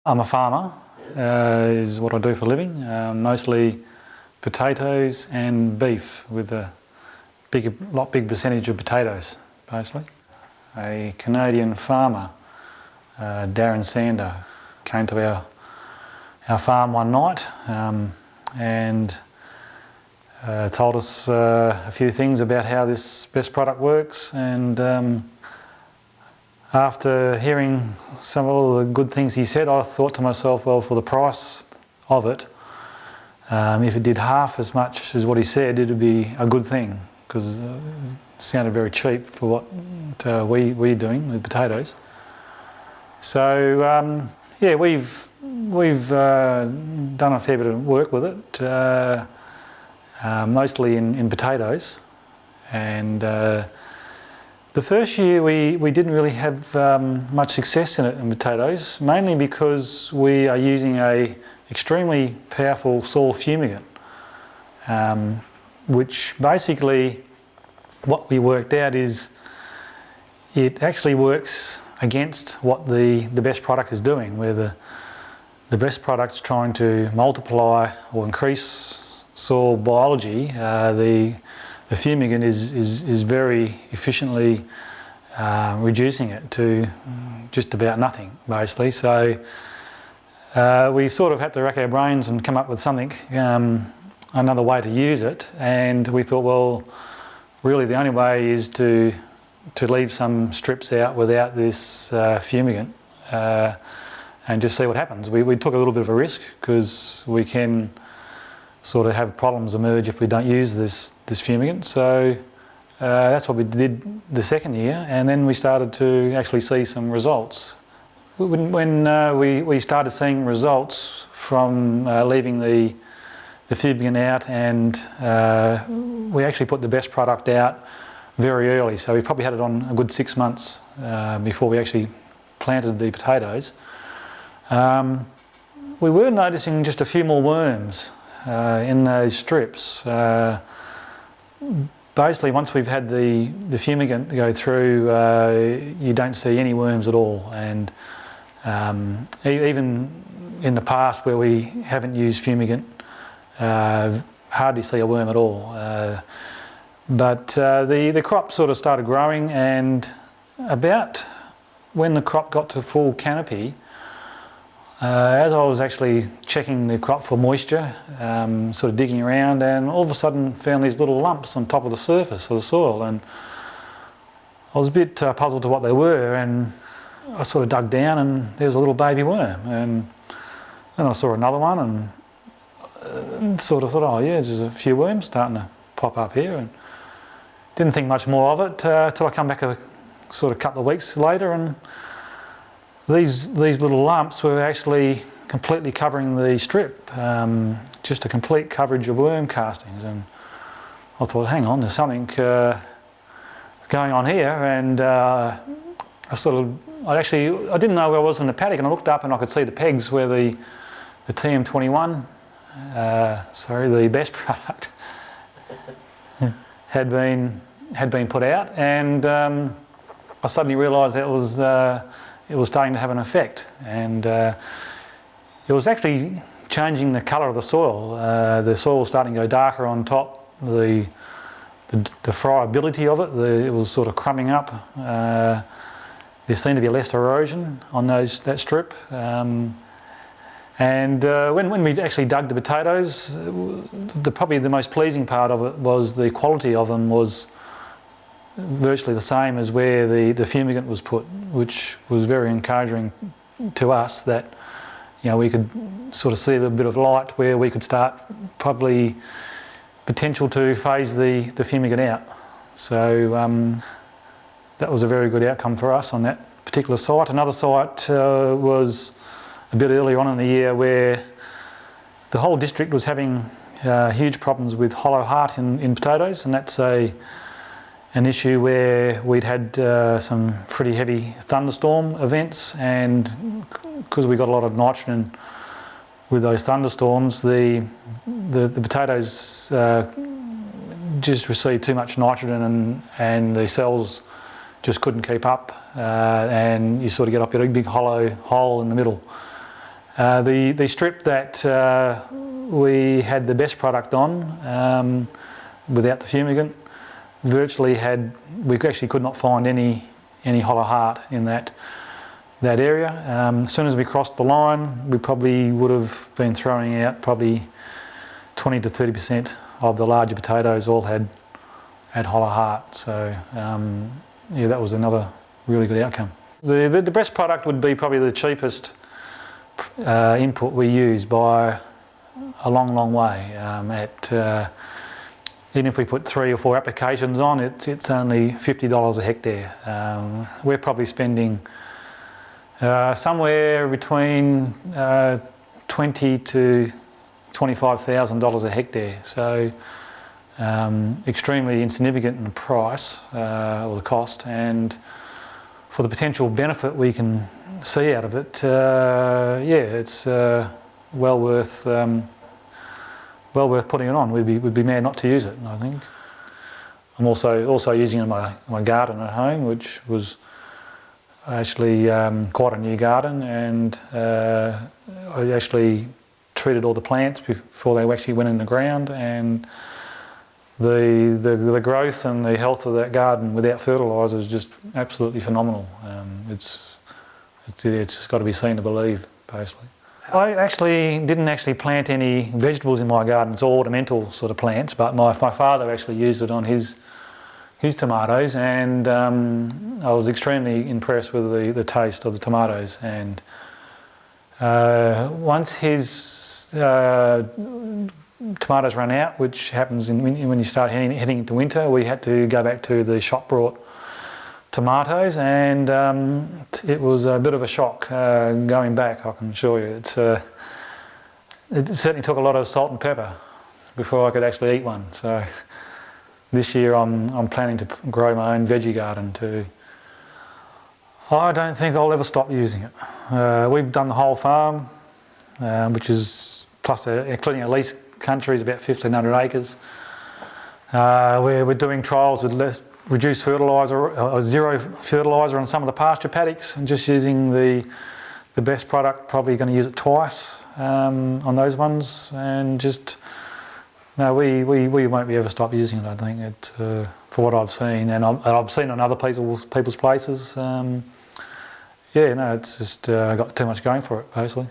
I'm a farmer, is what I do for a living, mostly potatoes and beef, with a big percentage of potatoes, basically. A Canadian farmer, Darren Sander, came to our farm one night and told us a few things about how this best product works, and after hearing some of all the good things he said, I thought to myself, well, for the price of it, if it did half as much as what he said, it would be a good thing, because it sounded very cheap for what we're doing with potatoes. So yeah, we've done a fair bit of work with it, mostly in potatoes, and the first year we didn't really have much success in it in potatoes, mainly because we are using a extremely powerful soil fumigant, which basically what we worked out is it actually works against what the best product is doing, where the best product's trying to multiply or increase soil biology. The fumigant is very efficiently reducing it to just about nothing, basically. So we sort of had to rack our brains and come up with something, another way to use it, and we thought, well, really the only way is to leave some strips out without this fumigant and just see what happens. We took a little bit of a risk, because we can sort of have problems emerge if we don't use this fumigant. So that's what we did the second year, and then we started to actually see some results. When we started seeing results from leaving the fumigant out, and we actually put the best product out very early, so we probably had it on a good 6 months before we actually planted the potatoes. We were noticing just a few more worms in those strips. Basically, once we've had the fumigant go through, you don't see any worms at all, and even in the past where we haven't used fumigant, hardly see a worm at all. But the crop sort of started growing, and about when the crop got to full canopy, as I was actually checking the crop for moisture, sort of digging around, and all of a sudden found these little lumps on top of the surface of the soil, and I was a bit puzzled to what they were, and I sort of dug down, and there was a little baby worm, and then I saw another one, and sort of thought, oh yeah, there's a few worms starting to pop up here, and didn't think much more of it till I come back a sort of couple of weeks later, and these little lumps were actually completely covering the strip, just a complete coverage of worm castings. And I thought, hang on, there's something going on here, and I didn't know where I was in the paddock, and I looked up and I could see the pegs where the TM21, the best product, had been put out, and I suddenly realised that it was starting to have an effect, and it was actually changing the colour of the soil. The soil was starting to go darker on top. The friability of it, it was sort of crumbing up. There seemed to be less erosion on that strip. And when we actually dug the potatoes, probably the most pleasing part of it was the quality of them was virtually the same as where the fumigant was put, which was very encouraging to us, that we could sort of see a little bit of light where we could start probably potential to phase the fumigant out. So that was a very good outcome for us on that particular site. Another site was a bit earlier on in the year, where the whole district was having huge problems with hollow heart in potatoes, and that's an issue where we'd had some pretty heavy thunderstorm events, and because we got a lot of nitrogen with those thunderstorms, the potatoes just received too much nitrogen, and the cells just couldn't keep up, and you sort of get up a big hollow hole in the middle. The strip that we had the best product on, without the fumigant, virtually we actually could not find any hollow heart in that area. As soon as we crossed the line, we probably would have been throwing out probably 20 to 30% of the larger potatoes all had hollow heart. So yeah, that was another really good outcome. The best product would be probably the cheapest input we use by a long way. Even if we put 3 or 4 applications on, it's only $50 a hectare. We're probably spending somewhere between $20,000 to $25,000 a hectare. So extremely insignificant in the price or the cost, and for the potential benefit we can see out of it, yeah, it's well worth putting it on. We'd be mad not to use it, I think. I'm also using it in my garden at home, which was actually quite a new garden, and I actually treated all the plants before they actually went in the ground, and the growth and the health of that garden without fertiliser is just absolutely phenomenal. It's just got to be seen to believe, basically. I didn't plant any vegetables in my garden. It's all ornamental sort of plants, but my father actually used it on his tomatoes, and I was extremely impressed with the taste of the tomatoes. And once his tomatoes run out, which happens when you start heading into winter, we had to go back to the shop brought tomatoes, and it was a bit of a shock going back, I can assure you. It certainly took a lot of salt and pepper before I could actually eat one. So this year I'm planning to grow my own veggie garden too. I don't think I'll ever stop using it. We've done the whole farm, which is plus including a lease country is about 1,500 acres. We're doing trials with reduced fertiliser or zero fertiliser on some of the pasture paddocks, and just using the best product. Probably going to use it twice on those ones, and just no, we won't be ever stop using it. I think it for what I've seen, and I've seen on other people's places. Yeah, no, it's just got too much going for it, basically.